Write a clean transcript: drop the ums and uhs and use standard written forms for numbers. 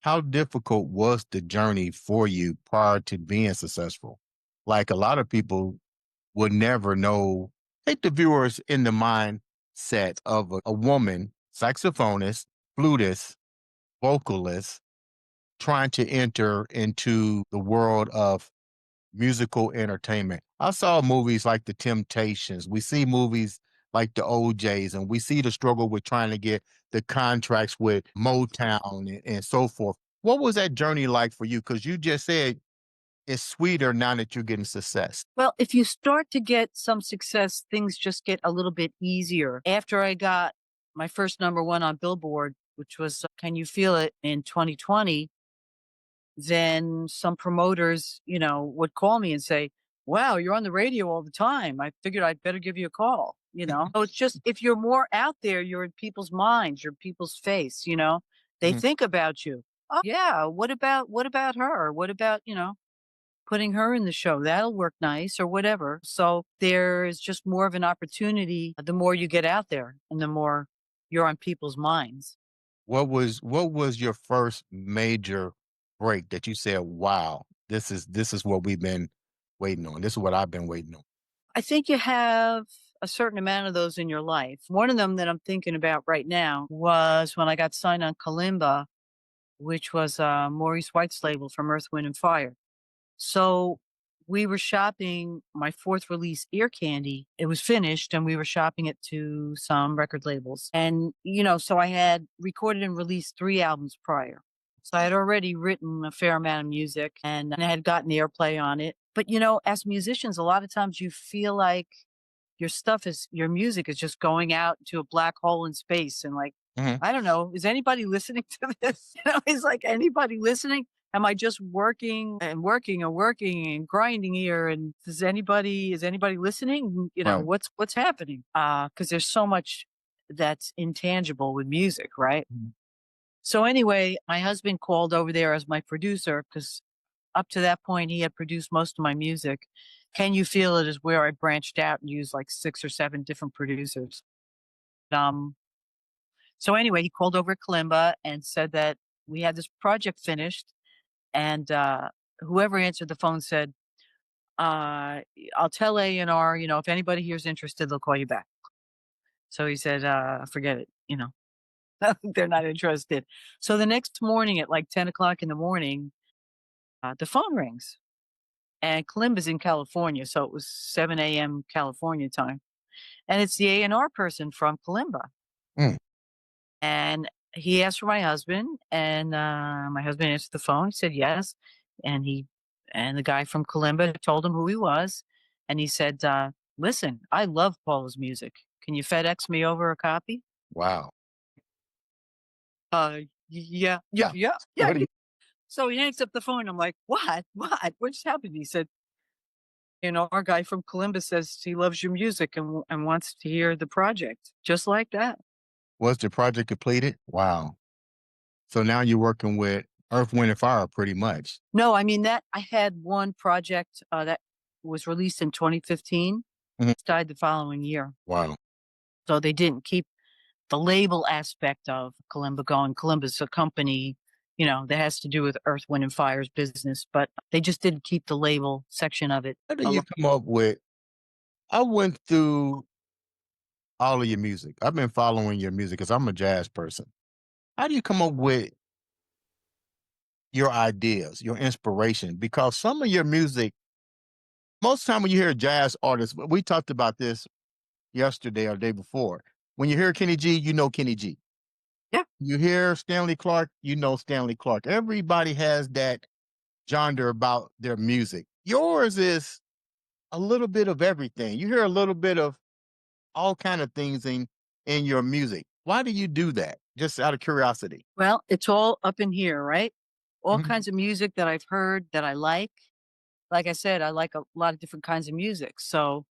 how difficult was the journey for you prior to being successful? Like a lot of people would never know, take the viewers in the mindset of a woman, saxophonist, flutist, vocalist, trying to enter into the world of musical entertainment. I saw movies like The Temptations. We see movies like the OJs, and we see the struggle with trying to get the contracts with Motown and so forth. What was that journey like for you? Because you just said it's sweeter now that you're getting success. Well, if you start to get some success, things just get a little bit easier. After I got my first number one on Billboard, which was Can You Feel It in 2020, then some promoters, would call me and say, wow, you're on the radio all the time. I figured I'd better give you a call. So it's just, if you're more out there, you're in people's minds, you're people's face. They Mhm. think about you. Oh yeah. What about her? What about, putting her in the show? That'll work nice or whatever. So there is just more of an opportunity the more you get out there and the more you're on people's minds. What was your first major break that you said, "Wow, this is what we've been waiting on. This is what I've been waiting on." I think you have a certain amount of those in your life. One of them that I'm thinking about right now was when I got signed on Kalimba, which was Maurice White's label from Earth, Wind, and Fire. So we were shopping my fourth release, Ear Candy. It was finished and we were shopping it to some record labels. And, so I had recorded and released 3 albums prior. So I had already written a fair amount of music and I had gotten airplay on it. But, as musicians, a lot of times you feel like your music is just going out to a black hole in space. And like, Mhm. I don't know, is anybody listening to this? Is like anybody listening? Am I just working and working and working and grinding here? And is anybody listening? Right. What's happening? Because there's so much that's intangible with music, right? Mhm. So anyway, my husband called over there as my producer because up to that point he had produced most of my music. Can You Feel It is where I branched out and used like 6 or 7 different producers. Um, so anyway, he called over at Kalimba and said that we had this project finished and whoever answered the phone said, I'll tell A&R, if anybody here is interested, they'll call you back. So he said, forget it. They're not interested. So the next morning at like 10 o'clock in the morning, the phone rings and Kalimba's in California. So it was 7 a.m. California time. And it's the A&R person from Kalimba. Mm. And he asked for my husband and my husband answered the phone. He said yes. And the guy from Kalimba told him who he was. And he said, listen, I love Paula's music. Can you FedEx me over a copy? Wow. Yeah, yeah, Yeah. yeah, yeah. What do you So he hangs up the phone. I'm like, what? What just happened? He said, our guy from Kalimba says he loves your music and wants to hear the project. Just like that. Was the project completed? Wow. So now you're working with Earth, Wind& and Fire pretty much. No, I mean that I had one project that was released in 2015. Mhm. It died the following year. Wow. So they didn't keep the label aspect of Kalimba going. Kalimba's a company, that has to do with Earth, Wind, and Fire's business, but they just didn't keep the label section of it. How do you come up with I went through all of your music. I've been following your music because I'm a jazz person. How do you come up with your ideas, your inspiration? Because some of your music, most of the time when you hear a jazz artist, we talked about this yesterday or the day before. When you hear Kenny G, you know Kenny G. Yeah. You hear Stanley Clark, you know Stanley Clark. Everybody has that genre about their music. Yours is a little bit of everything. You hear a little bit of all kind of things in your music. Why do you do that? Just out of curiosity. Well, it's all up in here, right? All Mhm. kinds of music that I've heard that I like. Like I said, I like a lot of different kinds of music. So